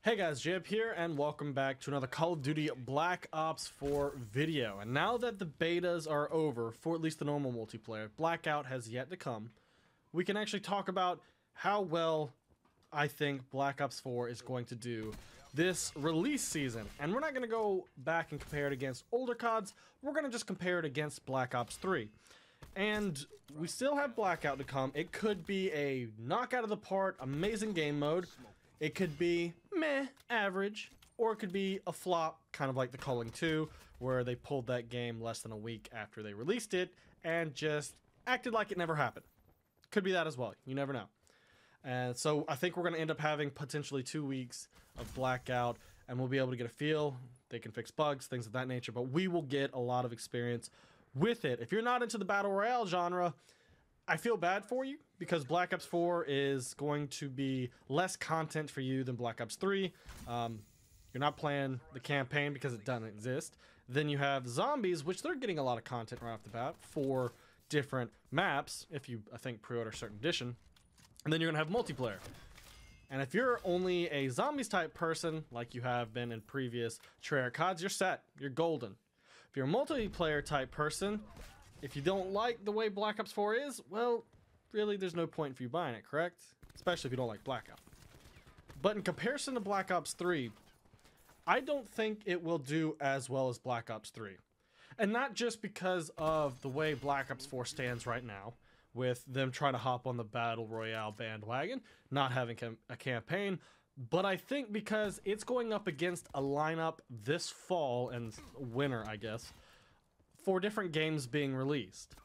Hey guys, Jib here, and welcome back to another Call of Duty Black Ops 4 video. And now that the betas are over, for at least the normal multiplayer, Blackout has yet to come, we can actually talk about how well I think Black Ops 4 is going to do this release season. And we're not going to go back and compare it against older CODs, we're going to just compare it against Black Ops 3. And we still have Blackout to come. It could be a knockout of the park, amazing game mode. It could be meh, average, or it could be a flop, kind of like the Culling 2, where they pulled that game less than a week after they released it and just acted like it never happened. Could be that as well. You never know. And so I think we're going to end up having potentially 2 weeks of Blackout, and we'll be able to get a feel. They can fix bugs, things of that nature, but we will get a lot of experience with it. If you're not into the Battle Royale genre, I feel bad for you because Black Ops 4 is going to be less content for you than Black Ops 3. You're not playing the campaign because it doesn't exist. Then you have Zombies, which they're getting a lot of content right off the bat for different maps, if you, I think, pre-order a certain edition. And then you're going to have multiplayer. And if you're only a Zombies type person, like you have been in previous Treyarch CODs, you're set. You're golden. If you're a multiplayer type person, if you don't like the way Black Ops 4 is, well, really, there's no point for you buying it, correct? Especially if you don't like Blackout. But in comparison to Black Ops 3, I don't think it will do as well as Black Ops 3. And not just because of the way Black Ops 4 stands right now, with them trying to hop on the Battle Royale bandwagon, not having a campaign, but I think because it's going up against a lineup this fall and winter, I guess, for different games being released.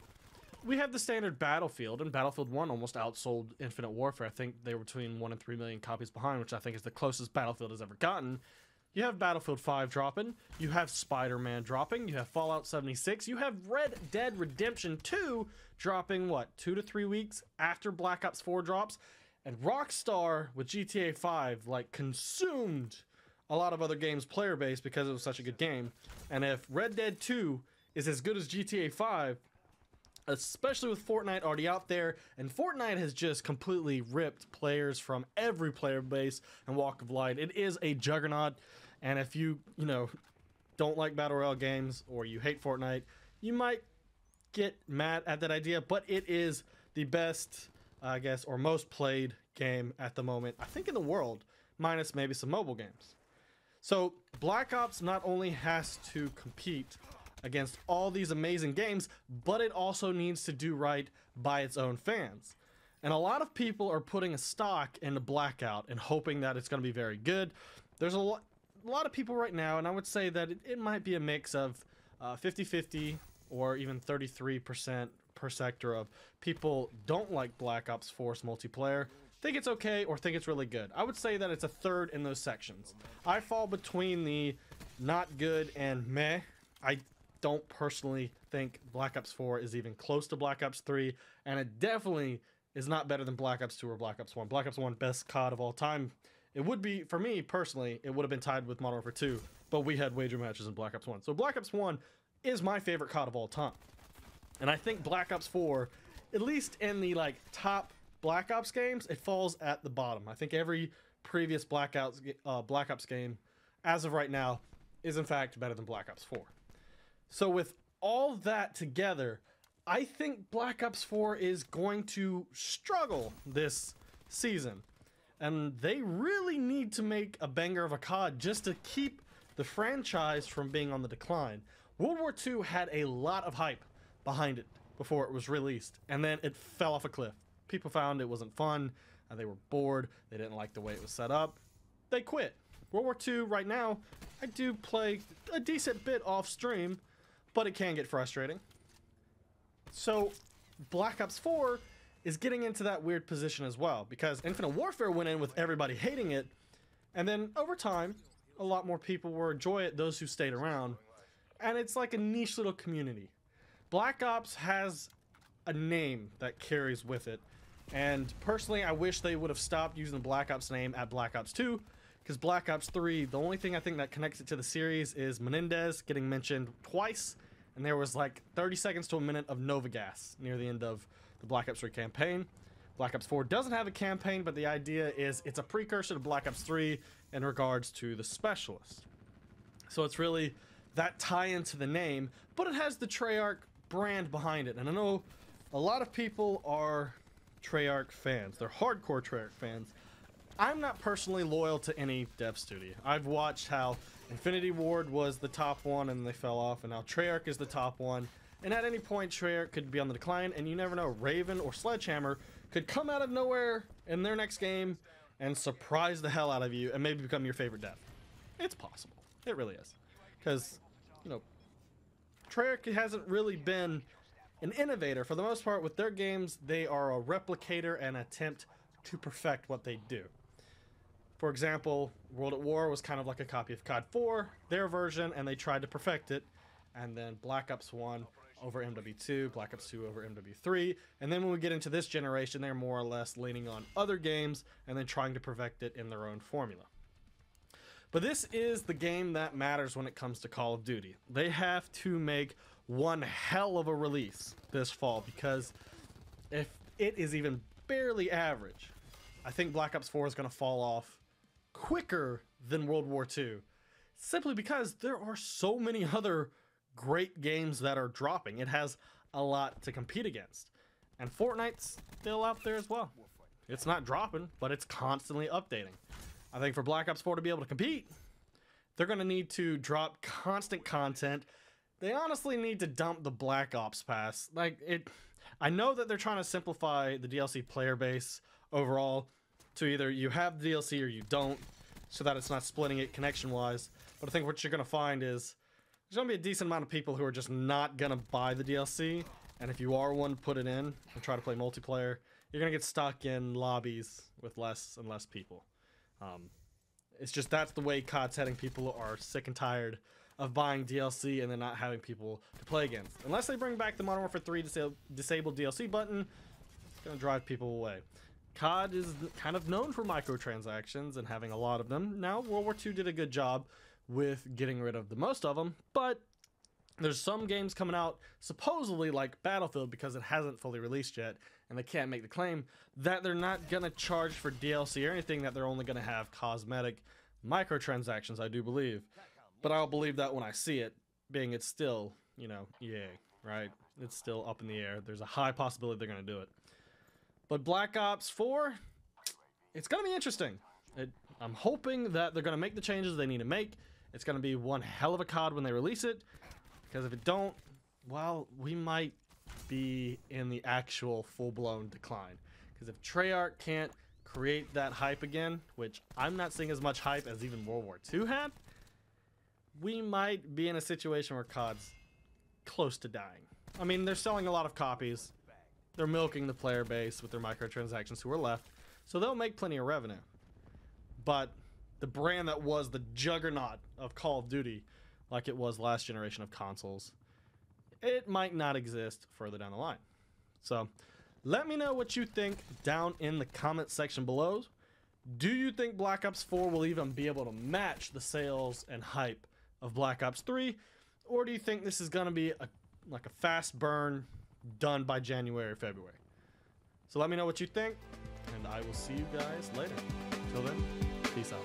We have the standard Battlefield, and Battlefield 1 almost outsold Infinite Warfare. I think they were between 1 and 3 million copies behind, which I think is the closest Battlefield has ever gotten. You have Battlefield 5 dropping, you have Spider-Man dropping, you have Fallout 76, you have Red Dead Redemption 2 dropping, what, 2 to 3 weeks after Black Ops 4 drops? And Rockstar with GTA 5, like, consumed a lot of other games' player base because it was such a good game. And if Red Dead 2 is as good as GTA 5, especially with Fortnite already out there, and Fortnite has just completely ripped players from every player base and walk of life. It is a juggernaut, and if you don't like Battle Royale games or you hate Fortnite, you might get mad at that idea, but it is the best, I guess, or most played game at the moment, I think, in the world, minus maybe some mobile games. So Black Ops not only has to compete against all these amazing games, but it also needs to do right by its own fans. And a lot of people are putting a stock into Blackout and hoping that it's going to be very good. There's a lot of people right now, and I would say that it might be a mix of 50-50 or even 33% per sector of people don't like Black Ops 4's multiplayer, think it's okay, or think it's really good. I would say that it's a third in those sections. I fall between the not good and meh. I don't personally think Black Ops 4 is even close to Black Ops 3, and it definitely is not better than Black Ops 2 or Black Ops 1. Black Ops 1, best COD of all time. It would be, for me personally, it would have been tied with Modern Warfare 2, but we had wager matches in Black Ops 1. So Black Ops 1 is my favorite COD of all time. And I think Black Ops 4, at least in the top Black Ops games, it falls at the bottom. I think every previous Black Ops game, as of right now, is in fact better than Black Ops 4. So with all that together, I think Black Ops 4 is going to struggle this season. And they really need to make a banger of a COD just to keep the franchise from being on the decline. World War II had a lot of hype behind it before it was released, and then it fell off a cliff. People found it wasn't fun, and they were bored, they didn't like the way it was set up. They quit. World War II right now, I do play a decent bit off stream, but it can get frustrating. So Black Ops 4 is getting into that weird position as well, because Infinite Warfare went in with everybody hating it, and then over time, a lot more people will enjoy it, those who stayed around, and it's like a niche little community. Black Ops has a name that carries with it, and personally, I wish they would have stopped using the Black Ops name at Black Ops 2, because Black Ops 3, the only thing I think that connects it to the series is Menendez getting mentioned twice, and there was like 30 seconds to a minute of Nova gas near the end of the Black Ops 3 campaign. Black Ops 4 doesn't have a campaign, but the idea is it's a precursor to Black Ops 3 in regards to the Specialist. So it's really that tie into the name, but it has the Treyarch brand behind it. And I know a lot of people are Treyarch fans. They're hardcore Treyarch fans. I'm not personally loyal to any dev studio. I've watched how Infinity Ward was the top one and they fell off, and now Treyarch is the top one. And at any point, Treyarch could be on the decline, and you never know. Raven or Sledgehammer could come out of nowhere in their next game and surprise the hell out of you and maybe become your favorite dev. It's possible. It really is. Because, you know, Treyarch hasn't really been an innovator. For the most part, with their games, they are a replicator and attempt to perfect what they do. For example, World at War was kind of like a copy of COD 4, their version, and they tried to perfect it. And then Black Ops 1 over MW2, Black Ops 2 over MW3, and then when we get into this generation, they're more or less leaning on other games and then trying to perfect it in their own formula. But this is the game that matters when it comes to Call of Duty. They have to make one hell of a release this fall, because if it is even barely average, I think Black Ops 4 is going to fall off quicker than World War II, simply because there are so many other great games that are dropping. It has a lot to compete against, and Fortnite's still out there as well. It's not dropping, but it's constantly updating. I think for Black Ops 4 to be able to compete, they're going to need to drop constant content. They honestly need to dump the Black Ops pass. I know that they're trying to simplify the DLC player base overall to either you have the DLC or you don't, so that it's not splitting it connection wise. But I think what you're going to find is there's going to be a decent amount of people who are just not going to buy the DLC, and if you are one to put it in and try to play multiplayer, you're going to get stuck in lobbies with less and less people. It's just that's the way COD's heading. People are sick and tired of buying DLC and then not having people to play against. Unless they bring back the Modern Warfare 3 disabled DLC button, it's going to drive people away. COD is kind of known for microtransactions and having a lot of them. Now, World War II did a good job with getting rid of the most of them, but there's some games coming out, supposedly like Battlefield, because it hasn't fully released yet, and they can't make the claim that they're not going to charge for DLC or anything, that they're only going to have cosmetic microtransactions, I do believe. But I'll believe that when I see it, being it's still, you know, EA, right? It's still up in the air. There's a high possibility they're going to do it. But Black Ops 4, it's going to be interesting. I'm hoping that they're going to make the changes they need to make. It's going to be one hell of a COD when they release it. Because if it don't, well, we might be in the actual full-blown decline. Because if Treyarch can't create that hype again, which I'm not seeing as much hype as even World War II had, we might be in a situation where COD's close to dying. I mean, they're selling a lot of copies. They're milking the player base with their microtransactions who are left, so they'll make plenty of revenue. But the brand that was the juggernaut of Call of Duty, like it was last generation of consoles, it might not exist further down the line. So let me know what you think down in the comment section below. Do you think Black Ops 4 will even be able to match the sales and hype of Black Ops 3? Or do you think this is going to be like a fast burn done by January or February? So let me know what you think, and I will see you guys later. Till then, peace out.